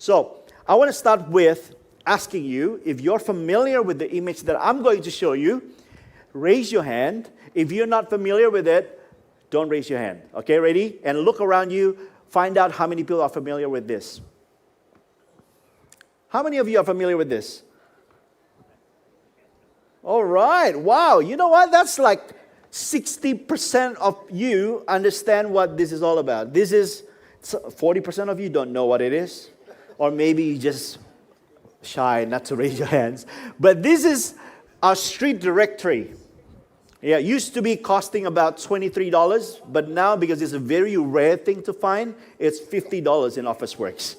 So I want to start with asking you, if you're familiar with the image that I'm going to show you, raise your hand. If you're not familiar with it, don't raise your hand. Okay, ready? And look around you, find out how many people are familiar with this. How many of you are familiar with this? All right, wow. You know what? That's like 60% of you understand what this is all about. 40% of you don't know what it is. Or maybe you just shy not to raise your hands. But this is our street directory. Yeah, it used to be costing about $23, but now because it's a very rare thing to find, it's $50 in Officeworks.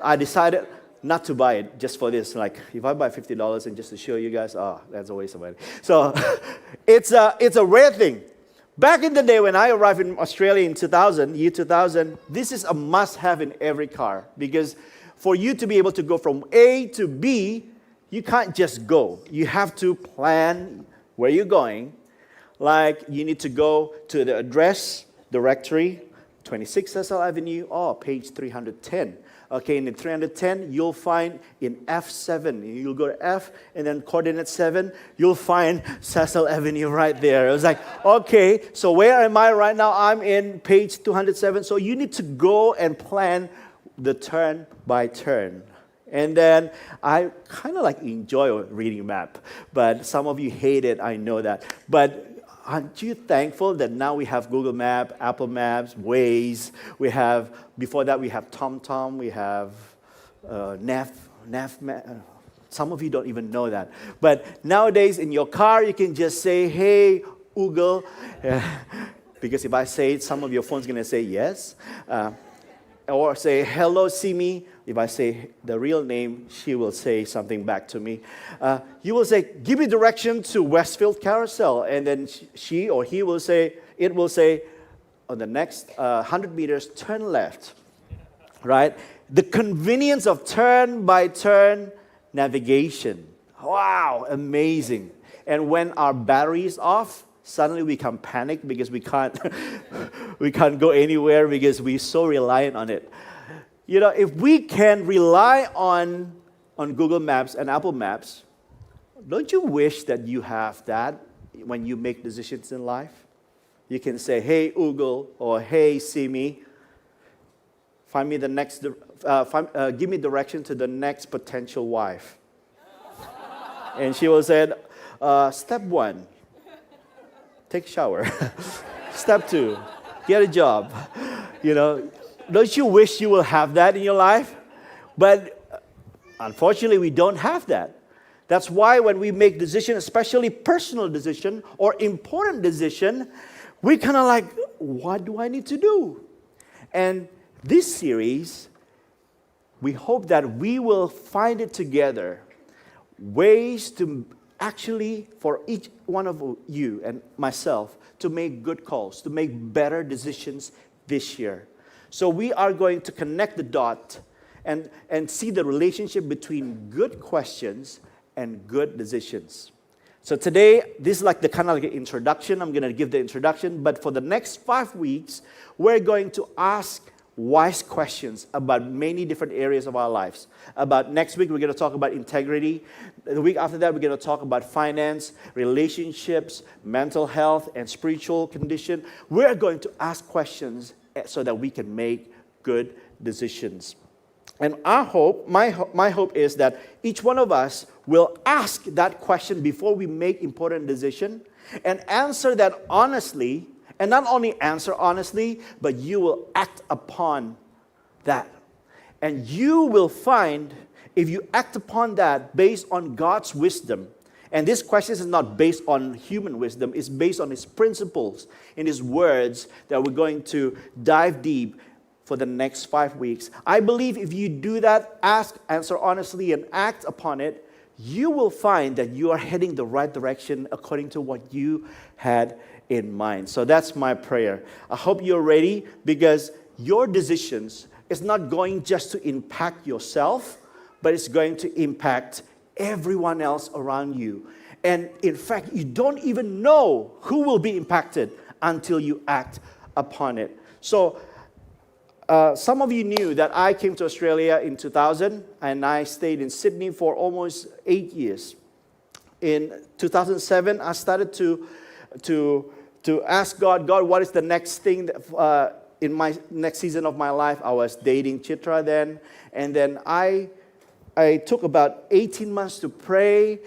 I decided not to buy it just for this. Like, if I buy $50 and just to show you guys, that's a waste of money. So, it's a rare thing. Back in the day when I arrived in Australia in year 2000, this is a must-have in every car because for you to be able to go from A to B, you can't just go. You have to plan where you're going. Like, you need to go to the address directory, 26 Cecil Avenue, page 310. Okay, in the 310, you'll find in F7. You'll go to F, and then coordinate 7, you'll find Cecil Avenue right there. It was like, okay, so where am I right now? I'm in page 207. So you need to go and plan the turn by turn. And then I kind of like enjoy reading a map, but some of you hate it, I know that. But aren't you thankful that now we have Google Maps, Apple Maps, Waze, before that we have TomTom, we have Nav some of you don't even know that. But nowadays in your car, you can just say, hey, Google, because if I say it, some of your phone's going to say yes. Or say, hello, Simi. If I say the real name, she will say something back to me. You will say, give me direction to Westfield Carousel. And then she or he will say, it will say, on the next 100 meters, turn left. Right? The convenience of turn-by-turn navigation. Wow, amazing. And when our battery is off, suddenly we can panic because we can't go anywhere because we're so reliant on it. You know, if we can rely on Google Maps and Apple Maps, don't you wish that you have that when you make decisions in life? You can say, hey, Google, or hey, Simi, find me the next, give me direction to the next potential wife. And she will say, step 1. Take a shower. Step 2, get a job. You know, don't you wish you will have that in your life? But unfortunately, we don't have that. That's why when we make decisions, especially personal decision or important decision, we kind of like, what do I need to do? And this series, we hope that we will find it together, ways to actually, for each one of you and myself, to make good calls, to make better decisions this year. So we are going to connect the dot and see the relationship between good questions and good decisions. So today, this is like the kind of like an introduction. I'm going to give the introduction. But for the next 5 weeks, we're going to ask wise questions about many different areas of our lives. Next week, we're going to talk about integrity. The week after that, we're going to talk about finance, relationships, mental health, and spiritual condition. We're going to ask questions so that we can make good decisions. And our hope, my hope is that each one of us will ask that question before we make important decision and answer that honestly. And not only answer honestly, but you will act upon that. And you will find, if you act upon that based on God's wisdom, and this question is not based on human wisdom, it's based on His principles, in His words that we're going to dive deep for the next 5 weeks. I believe if you do that, ask, answer honestly, and act upon it, you will find that you are heading the right direction according to what you had in mind. So that's my prayer. I hope you're ready because your decisions is not going just to impact yourself, but it's going to impact everyone else around you. And in fact, you don't even know who will be impacted until you act upon it. So some of you knew that I came to Australia in 2000, and I stayed in Sydney for almost 8 years. In 2007, I started to ask God, what is the next thing in my next season of my life? I was dating Chitra then, and then I took about 18 months to pray,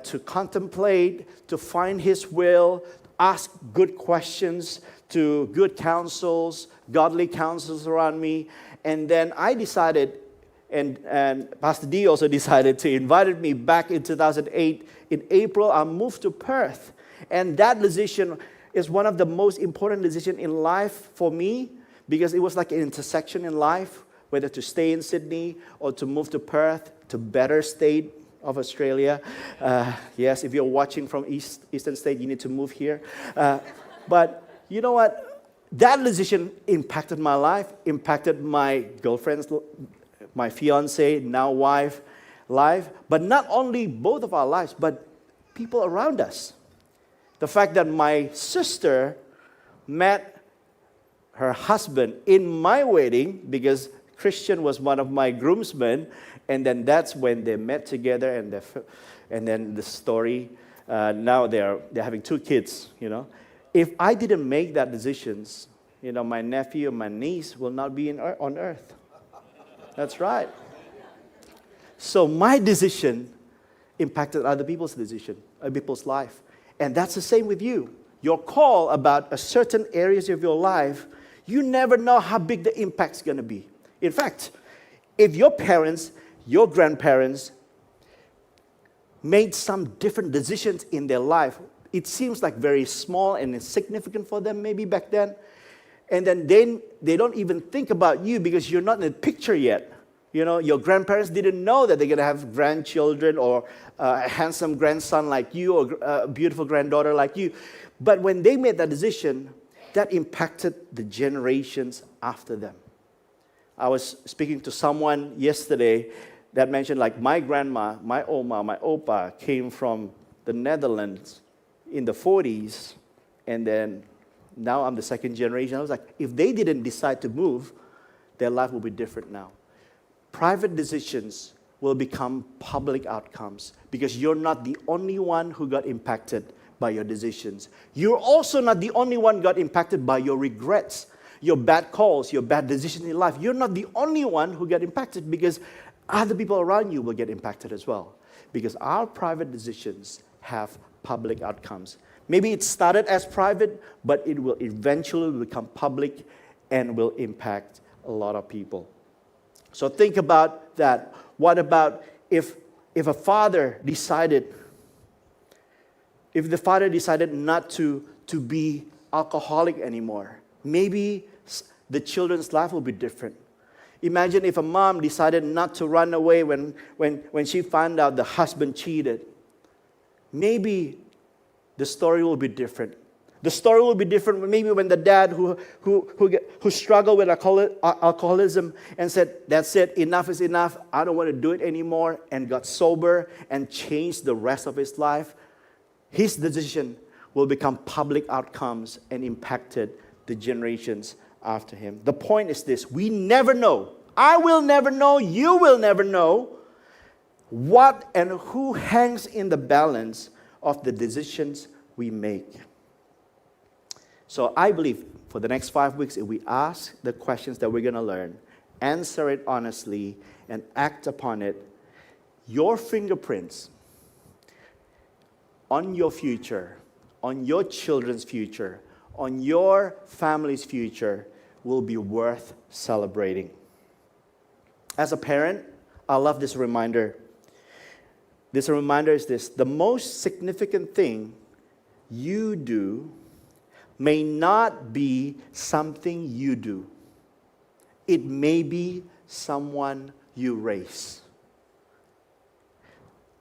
to contemplate, to find His will, ask good questions to good counsels, godly counsels around me. And then I decided, and Pastor D also decided to invite me back in 2008. In April, I moved to Perth. And that decision is one of the most important decisions in life for me, because it was like an intersection in life, whether to stay in Sydney or to move to Perth, to better state of Australia. Yes, if you're watching from Eastern State, you need to move here. But you know what? That decision impacted my life, impacted my girlfriend's, my fiance, now wife, life. But not only both of our lives, but people around us. The fact that my sister met her husband in my wedding, because Christian was one of my groomsmen, and then that's when they met together, and then the story. Now they're having 2 kids. If I didn't make that decisions, my nephew and my niece will not be on earth. That's right. So my decision impacted other people's people's life. And that's the same with you. Your call about a certain areas of your life, you never know how big the impact's going to be. In fact, if your parents, your grandparents made some different decisions in their life, it seems like very small and insignificant for them maybe back then. And then they don't even think about you because you're not in the picture yet. Your grandparents didn't know that they're going to have grandchildren or a handsome grandson like you or a beautiful granddaughter like you. But when they made that decision, that impacted the generations after them. I was speaking to someone yesterday that mentioned like my grandma, my oma, my opa came from the Netherlands in the 40s, and then now I'm the second generation. I was like, if they didn't decide to move, their life will be different now. Private decisions will become public outcomes because you're not the only one who got impacted by your decisions. You're also not the only one got impacted by your regrets, your bad calls, your bad decisions in life. You're not the only one who got impacted because other people around you will get impacted as well. Because our private decisions have public outcomes. Maybe it started as private, but it will eventually become public and will impact a lot of people. So think about that. What about if a father decided, if the father decided not to be alcoholic anymore? Maybe the children's life will be different. Imagine if a mom decided not to run away when she found out the husband cheated. Maybe the story will be different. The story will be different maybe when the dad who struggled with alcoholism and said, that's it, enough is enough, I don't want to do it anymore, and got sober and changed the rest of his life. His decision will become public outcomes and impacted the generations after him. The point is this: we never know. I will never know. You will never know what and who hangs in the balance of the decisions we make. So I believe for the next 5 weeks, if we ask the questions that we're going to learn, answer it honestly, and act upon it, your fingerprints on your future, on your children's future, on your family's future will be worth celebrating. As a parent, I love this reminder. This reminder is this: the most significant thing you do may not be something you do. It may be someone you raise.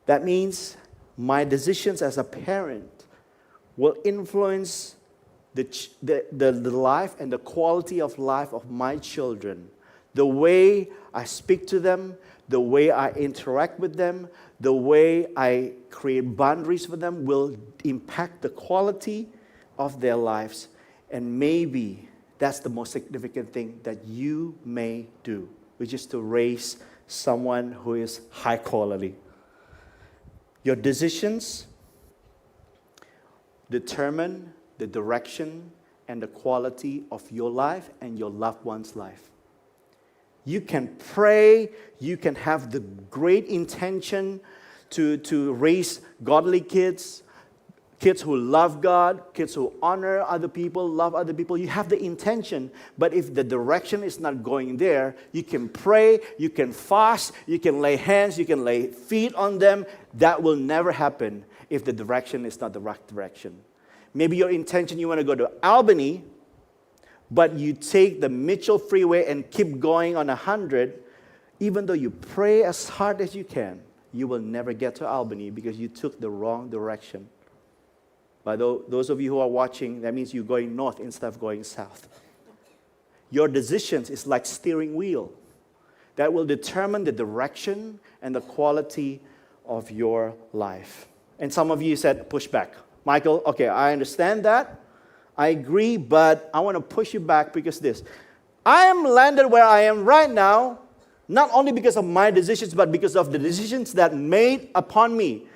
That means my decisions as a parent will influence the life and the quality of life of my children. The way I speak to them, the way I interact with them, the way I create boundaries for them will impact the quality of their lives and maybe That's the most significant thing that you may do, which is to raise someone who is high quality. Your decisions determine the direction and the quality of your life and your loved one's life. You can pray, you can have the great intention to raise godly kids, kids who love God, kids who honor other people, love other people. You have the intention, but if the direction is not going there, you can pray, you can fast, you can lay hands, you can lay feet on them. That will never happen if the direction is not the right direction. Maybe your intention, you want to go to Albany, but you take the Mitchell Freeway and keep going on 100. Even though you pray as hard as you can, you will never get to Albany because you took the wrong direction. By those of you who are watching, that means you're going north instead of going south. Your decisions is like steering wheel. That will determine the direction and the quality of your life. And some of you said, push back. Michael, okay, I understand that. I agree, but I want to push you back because this. I am landed where I am right now, not only because of my decisions, but because of the decisions that made upon me,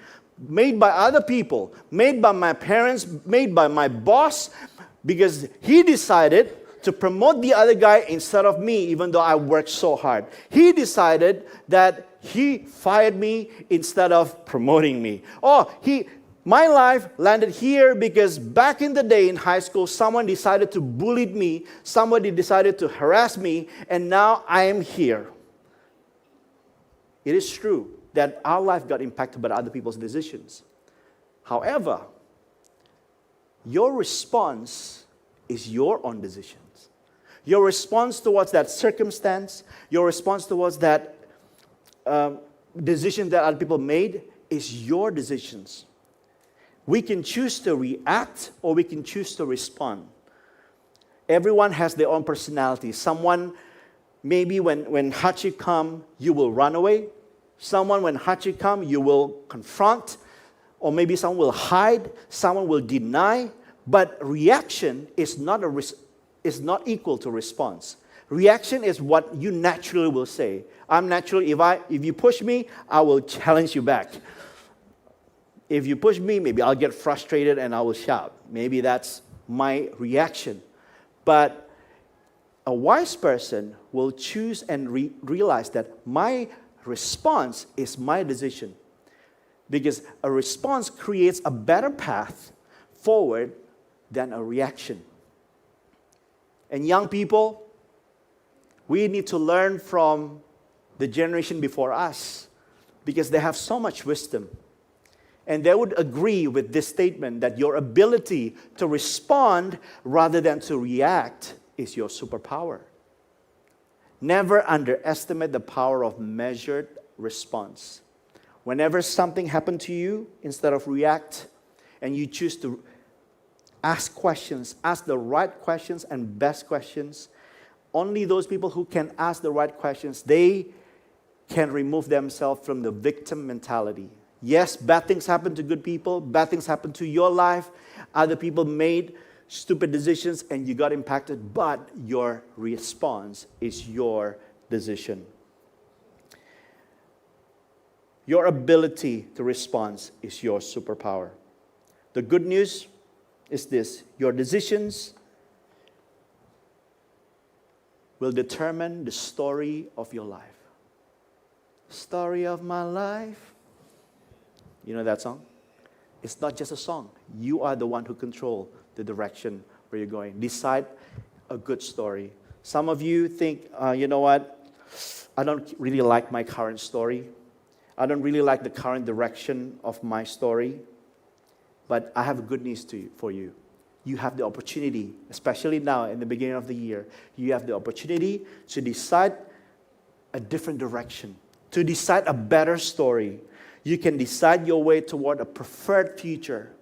made by other people, made by my parents, made by my boss, because he decided to promote the other guy instead of me, even though I worked so hard. He decided that he fired me instead of promoting me. My life landed here because back in the day in high school, someone decided to bully me, somebody decided to harass me, and now I am here. It is true that our life got impacted by other people's decisions. However, your response is your own decisions. Your response towards that circumstance, your response towards that decision that other people made is your decisions. We can choose to react or we can choose to respond. Everyone has their own personality. Someone, maybe when hardship come, you will run away. Someone, when hardship come, you will confront. Or maybe someone will hide. Someone will deny. But reaction is not equal to response. Reaction is what you naturally will say. I'm naturally, if you push me, I will challenge you back. If you push me, maybe I'll get frustrated and I will shout. Maybe that's my reaction. But a wise person will choose and realize that my response is my decision. Because a response creates a better path forward than a reaction. And young people, we need to learn from the generation before us because they have so much wisdom. And they would agree with this statement that your ability to respond rather than to react is your superpower. Never underestimate the power of measured response. Whenever something happened to you, instead of react, and you choose to ask questions, ask the right questions and best questions, only those people who can ask the right questions, they can remove themselves from the victim mentality. Yes, bad things happen to good people. Bad things happen to your life. Other people made stupid decisions and you got impacted, but your response is your decision. Your ability to respond is your superpower. The good news is this: your decisions will determine the story of your life. Story of my life. You know that song? It's not just a song. You are the one who control the direction where you're going. Decide a good story. Some of you think, you know what? I don't really like my current story. I don't really like the current direction of my story. But I have good news for you. You have the opportunity, especially now in the beginning of the year, you have the opportunity to decide a different direction, to decide a better story. You can decide your way toward a preferred future.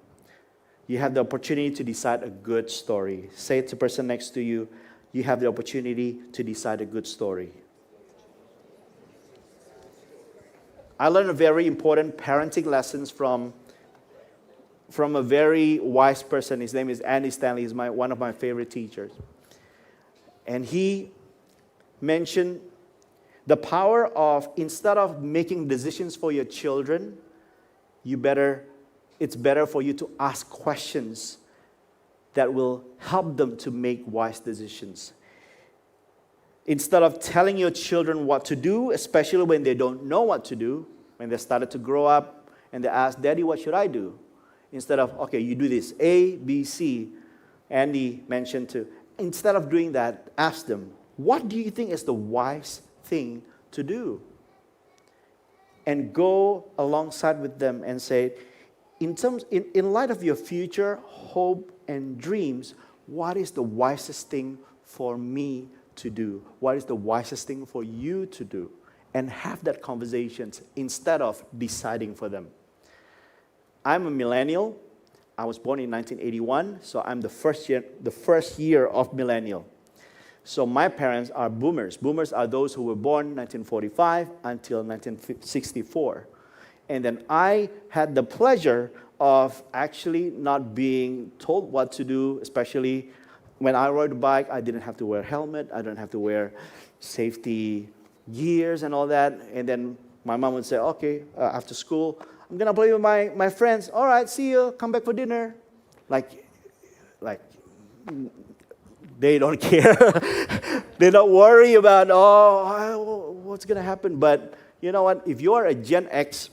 You have the opportunity to decide a good story. Say it to the person next to you, you have the opportunity to decide a good story. I learned a very important parenting lessons from a very wise person. His name is Andy Stanley. He's one of my favorite teachers. And he mentioned the power of, instead of making decisions for your children, it's better for you to ask questions that will help them to make wise decisions. Instead of telling your children what to do, especially when they don't know what to do, when they started to grow up and they ask, Daddy, what should I do? Instead of, okay, you do this, A, B, C, Andy mentioned too. Instead of doing that, ask them, what do you think is the wise thing to do? And go alongside with them and say, in light of your future, hope, and dreams, what is the wisest thing for me to do? What is the wisest thing for you to do? And have that conversation instead of deciding for them. I'm a millennial. I was born in 1981, so I'm the first year of millennial. So my parents are boomers. Boomers are those who were born 1945 until 1964. And then I had the pleasure of actually not being told what to do, especially when I rode a bike. I didn't have to wear a helmet. I didn't have to wear safety gears and all that. And then my mom would say, okay, after school, I'm going to play with my friends. All right, see you. Come back for dinner. Like they don't care. They don't worry about, what's going to happen. But you know what? If you are a Gen X,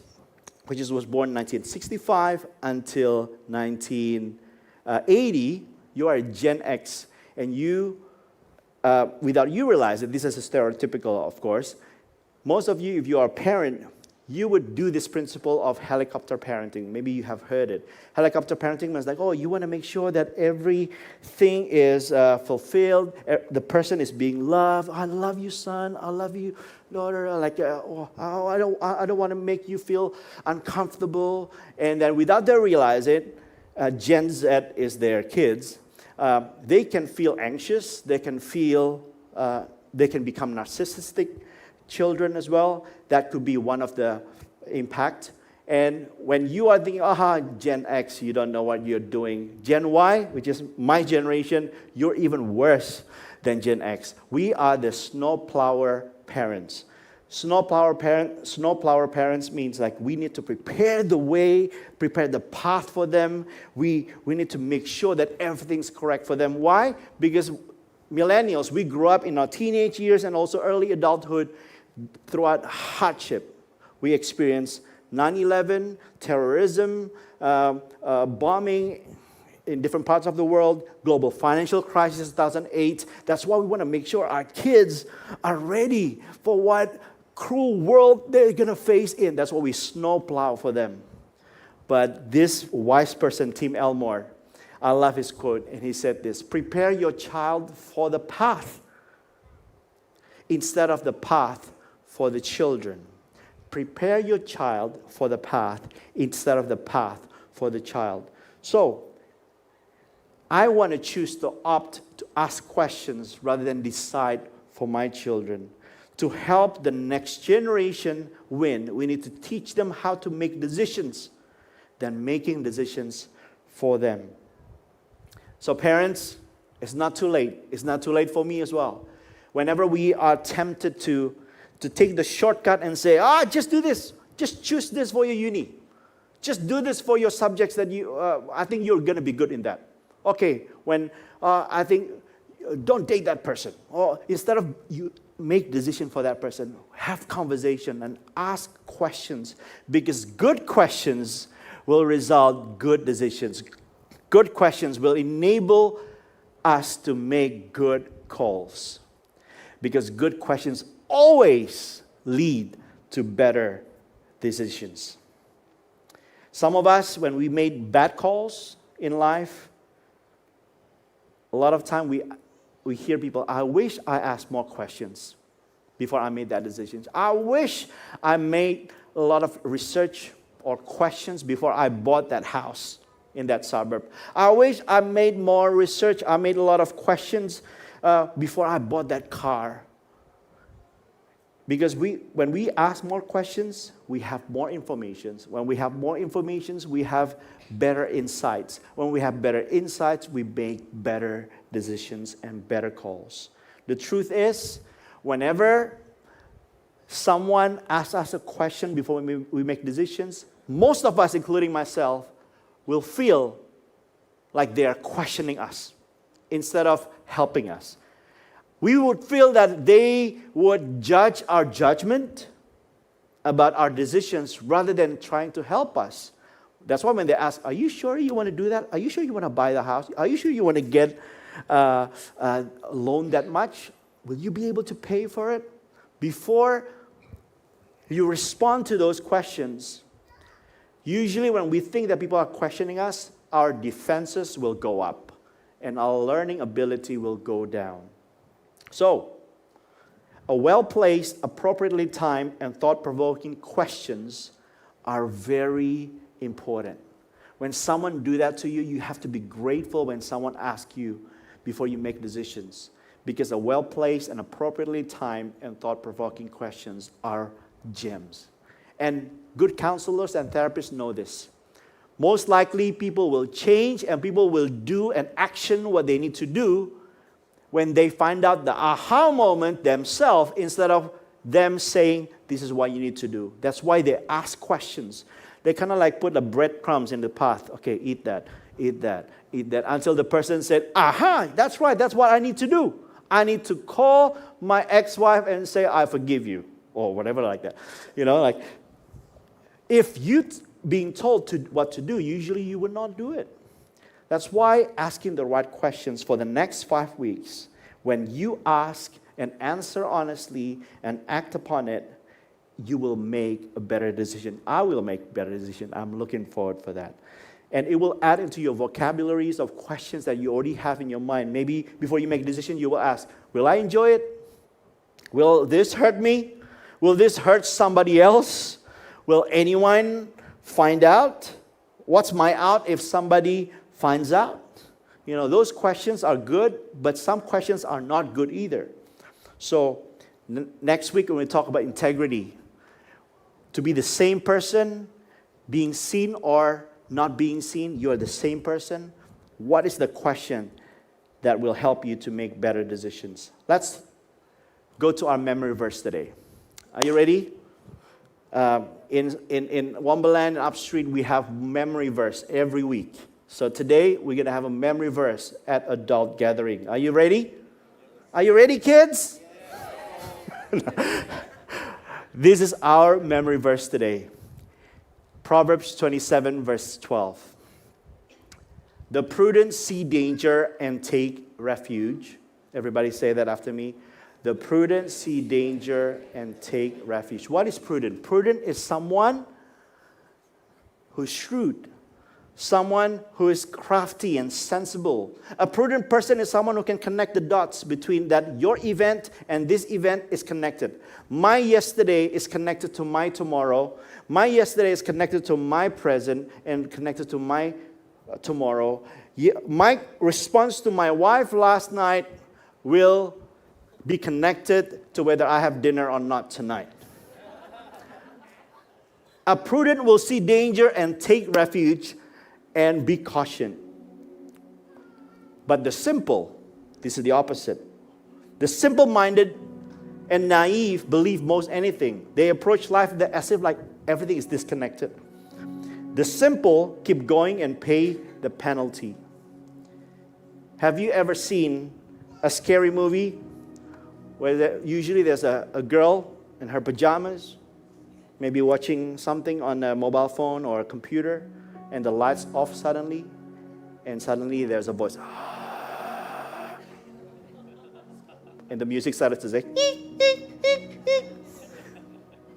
which was born 1965 until 1980, you are a Gen X. And you, without you realizing, this is a stereotypical, of course, most of you, if you are a parent, you would do this principle of helicopter parenting. Maybe you have heard it. Helicopter parenting means like, you want to make sure that everything is fulfilled. The person is being loved. I love you, son. I love you, daughter. Like, I don't want to make you feel uncomfortable. And then without them realizing it, Gen Z is their kids. They can feel anxious. They can become narcissistic. Children as well, that could be one of the impact. And when you are thinking, Gen X, you don't know what you're doing. Gen Y, which is my generation, you're even worse than Gen X. We are the snowplower parents. Snowplower parents means like we need to prepare the way, prepare the path for them. We need to make sure that everything's correct for them. Why? Because millennials, we grew up in our teenage years and also early adulthood throughout hardship. We experienced 9/11, terrorism, bombing in different parts of the world, global financial crisis 2008. That's why we want to make sure our kids are ready for what cruel world they're going to face in. That's why we snowplow for them. But this wise person, Tim Elmore, I love his quote, and he said this: prepare your child for the path instead of the path for the children. Prepare your child for the path instead of the path for the child. So, I want to choose to opt to ask questions rather than decide for my children. To help the next generation win, we need to teach them how to make decisions than making decisions for them. So parents, it's not too late. It's not too late for me as well. Whenever we are tempted to take the shortcut and say, just do this. Just choose this for your uni. Just do this for your subjects that I think you're going to be good in that. Okay, when I think, don't date that person. Or instead of you make decision for that person, have conversation and ask questions. Because good questions will result good decisions. Good questions will enable us to make good calls. Because good questions always lead to better decisions. Some of us, when we made bad calls in life, a lot of time we hear people, I wish I asked more questions before I made that decision. I wish I made a lot of research or questions before I bought that house in that suburb. I wish I made more research. I made a lot of questions before I bought that car. Because when we ask more questions, we have more information. When we have more information, we have better insights. When we have better insights, we make better decisions and better calls. The truth is, whenever someone asks us a question before we make decisions, most of us, including myself, will feel like they are questioning us instead of helping us. We would feel that they would judge our judgment about our decisions rather than trying to help us. That's why when they ask, are you sure you want to do that? Are you sure you want to buy the house? Are you sure you want to get a loan that much? Will you be able to pay for it? Before you respond to those questions, usually when we think that people are questioning us, our defenses will go up and our learning ability will go down. So, a well-placed, appropriately timed, and thought-provoking questions are very important. When someone do that to you, you have to be grateful when someone asks you before you make decisions. Because a well-placed and appropriately timed and thought-provoking questions are gems. And good counselors and therapists know this. Most likely, people will change and people will do and action what they need to do when they find out the aha moment themselves instead of them saying, this is what you need to do. That's why they ask questions. They kind of like put the breadcrumbs in the path. Okay, eat that, eat that, eat that. Until the person said, aha, that's right, that's what I need to do. I need to call my ex-wife and say, I forgive you. Or whatever like that. You know, like, if you being told what to do, usually you would not do it. That's why asking the right questions for the next 5 weeks, when you ask and answer honestly and act upon it, you will make a better decision. I will make a better decision. I'm looking forward for that. And it will add into your vocabularies of questions that you already have in your mind. Maybe before you make a decision, you will ask, will I enjoy it? Will this hurt me? Will this hurt somebody else? Will anyone find out? What's my out if somebody finds out? You know, those questions are good, but some questions are not good either. So next week when we talk about integrity, to be the same person, being seen or not being seen, you are the same person. What is the question that will help you to make better decisions? Let's go to our memory verse today. Are you ready? In Wonderland and Upstreet, we have memory verse every week. So today, we're going to have a memory verse at adult gathering. Are you ready? Are you ready, kids? This is our memory verse today. Proverbs 27, verse 12. The prudent see danger and take refuge. Everybody say that after me. The prudent see danger and take refuge. What is prudent? Prudent is someone who's shrewd, someone who is crafty and sensible. A prudent person is someone who can connect the dots between that your event and this event is connected. My yesterday is connected to my tomorrow. My yesterday is connected to my present and connected to my tomorrow. My response to my wife last night will be connected to whether I have dinner or not tonight. A prudent will see danger and take refuge and be cautioned. But the simple, this is the opposite. The simple-minded and naive believe most anything. They approach life as if like everything is disconnected. The simple keep going and pay the penalty. Have you ever seen a scary movie where usually there's a girl in her pajamas, maybe watching something on a mobile phone or a computer, and the lights off suddenly, and suddenly there's a voice, and the music started to say,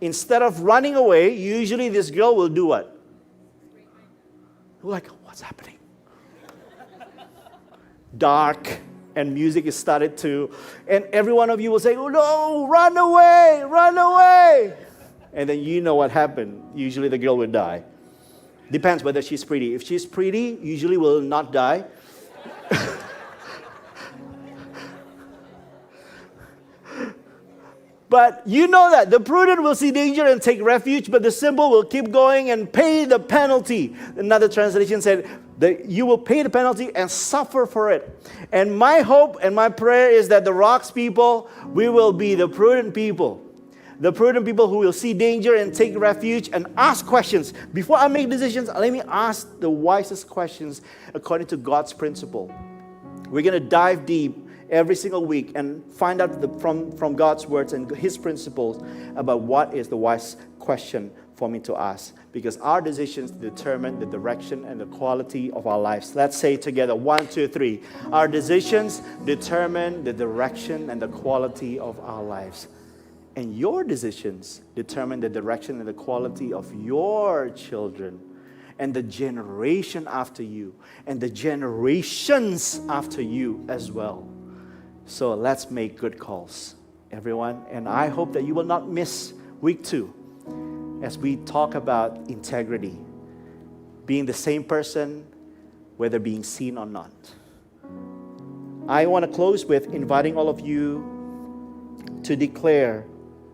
instead of running away, usually this girl will do what? Like, what's happening? Dark. And music is started to, and every one of you will say, oh no, run away, run away. And then you know what happened. Usually the girl will die. Depends whether she's pretty. If she's pretty, usually will not die. But you know that the prudent will see danger and take refuge, but the simple will keep going and pay the penalty. Another translation said, You will pay the penalty and suffer for it. And my hope and my prayer is that the Rocks people, we will be the prudent people. The prudent people who will see danger and take refuge and ask questions. Before I make decisions, let me ask the wisest questions according to God's principle. We're going to dive deep every single week and find out from God's words and His principles about what is the wise question for me to ask. Because our decisions determine the direction and the quality of our lives. Let's say it together, 1, 2, 3. Our decisions determine the direction and the quality of our lives. And your decisions determine the direction and the quality of your children and the generation after you and the generations after you as well. So let's make good calls, everyone. And I hope that you will not miss week 2 as we talk about integrity, being the same person, whether being seen or not. I want to close with inviting all of you to declare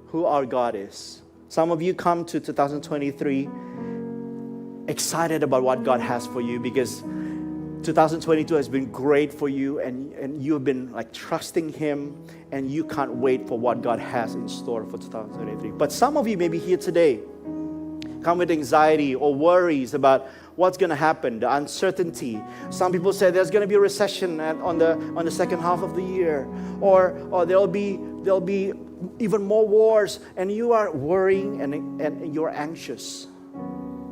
who our God is. Some of you come to 2023 excited about what God has for you because 2022 has been great for you and you have been like trusting Him and you can't wait for what God has in store for 2023. But some of you may be here today, come with anxiety or worries about what's going to happen, the uncertainty. Some people say there's going to be a recession on the second half of the year, or there'll be even more wars, and you are worrying and you're anxious.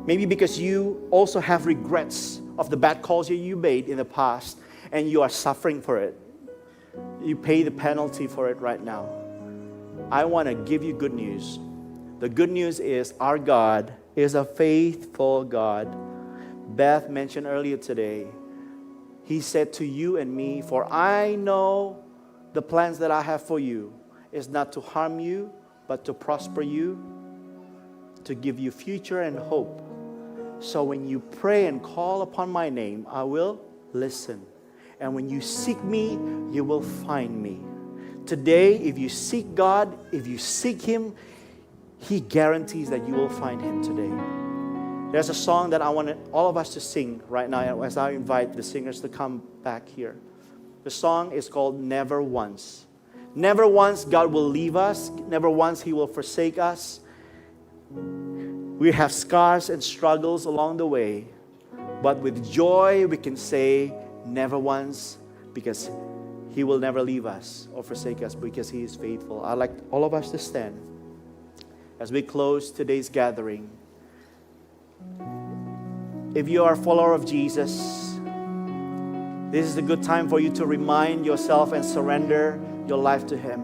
Maybe because you also have regrets of the bad calls you made in the past, and you are suffering for it. You pay the penalty for it right now. I want to give you good news. The good news is our God is a faithful God. Beth mentioned earlier today, He said to you and me, "For I know the plans that I have for you is not to harm you, but to prosper you, to give you future and hope. So when you pray and call upon my name, I will listen. And when you seek me, you will find me." Today, if you seek God, if you seek Him, He guarantees that you will find Him today. There's a song that I want all of us to sing right now as I invite the singers to come back here. The song is called Never Once. Never once God will leave us. Never once He will forsake us. We have scars and struggles along the way. But with joy we can say never once, because He will never leave us or forsake us because He is faithful. I'd like all of us to stand as we close today's gathering. If you are a follower of Jesus, this is a good time for you to remind yourself and surrender your life to Him.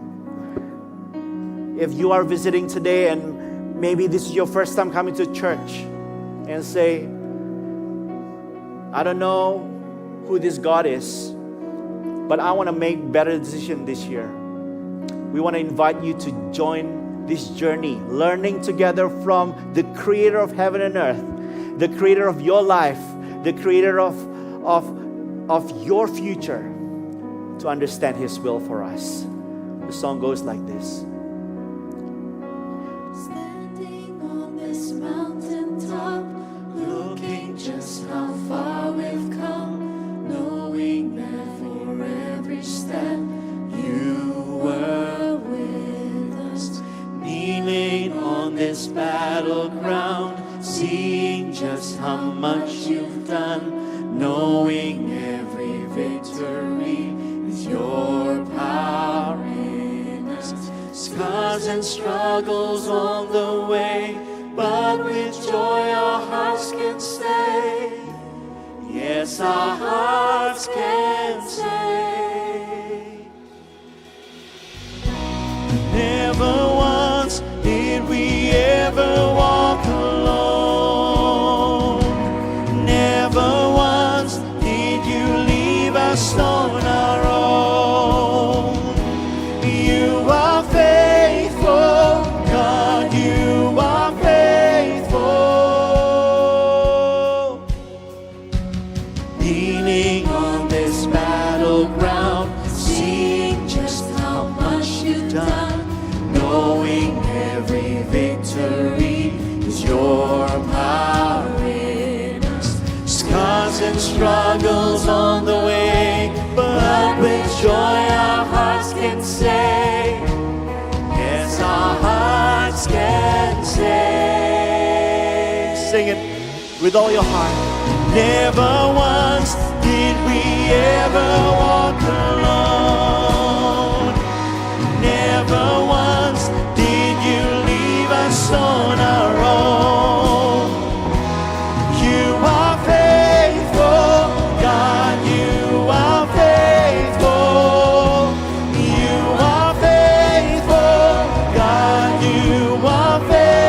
If you are visiting today and maybe this is your first time coming to church and say, "I don't know who this God is, but I want to make better decisions this year," we want to invite you to join this journey, learning together from the Creator of heaven and earth, the Creator of your life, the Creator of your future, to understand His will for us. The song goes like this. Standing on this mountaintop, looking just how far we've come, knowing that for every step you were with us. Kneeling on this battleground, seeing just how much you've done, knowing every victory is your power in us. Scars and struggles on the way, but with joy our hearts can say, yes, our hearts can say, never once did we ever walk alone. Never once did you leave us on our own. You are faithful, God, you are faithful. Leaning on this battleground, Sing it with all your heart. Never once did we ever walk alone. Never once did you leave us on our own. You are faithful, God, you are faithful. You are faithful, God, you are faithful.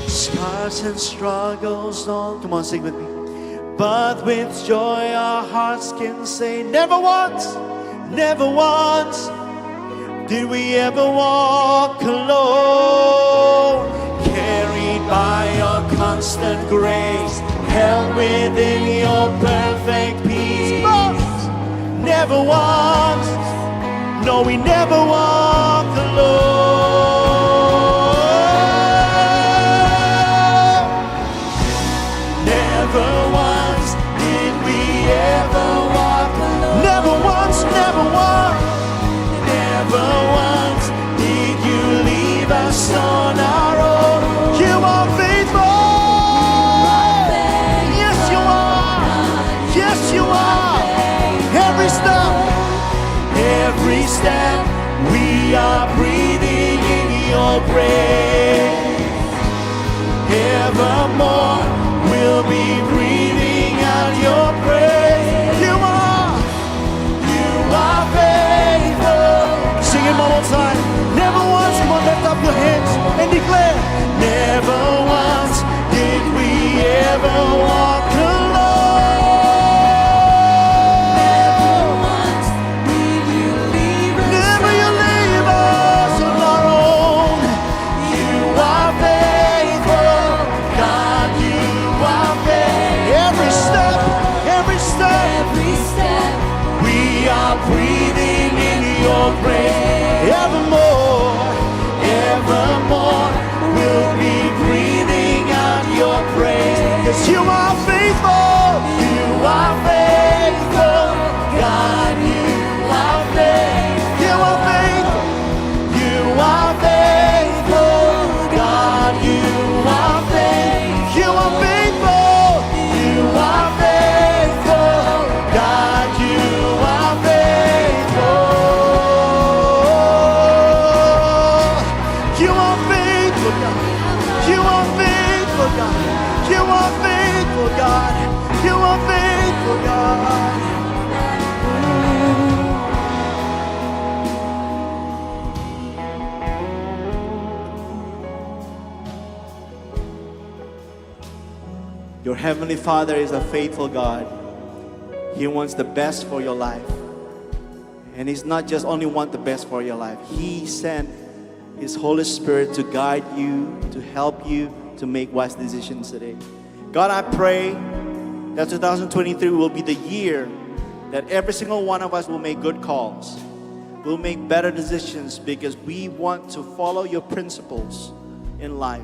Scars and struggles on, come on, sing with me. But with joy our hearts can say, never once did we ever walk alone. Carried by your constant grace, held within your perfect peace. But never once, no, we never walk alone. Never once did we ever walk alone. Never once, never once. Never once did you leave us on our own. You are faithful. Yes, you are. Yes, you are. Every step, we are breathing in your grace. Evermore, we'll be breathing out your praise. You are faithful. Sing it one more time. Never once, come on, lift up your hands and declare. Never once did we ever walk alone. Never once did you leave us. Never you leave us on our own. You are faithful, God, you are faithful. Every step, we are breathing in your grace. Evermore, we'll be breathing out your praise. 'Cause you are faithful, God, you are faithful. You are faithful, God, you are faithful. You are faithful, God, you are faithful. You are faithful, God. You are faithful, God. You are faithful, God. You are faithful, God. Your Heavenly Father is a faithful God. He wants the best for your life. And He's not just only want the best for your life. He sent His Holy Spirit to guide you, to help you to make wise decisions today. God, I pray that 2023 will be the year that every single one of us will make good calls. We'll make better decisions because we want to follow your principles in life.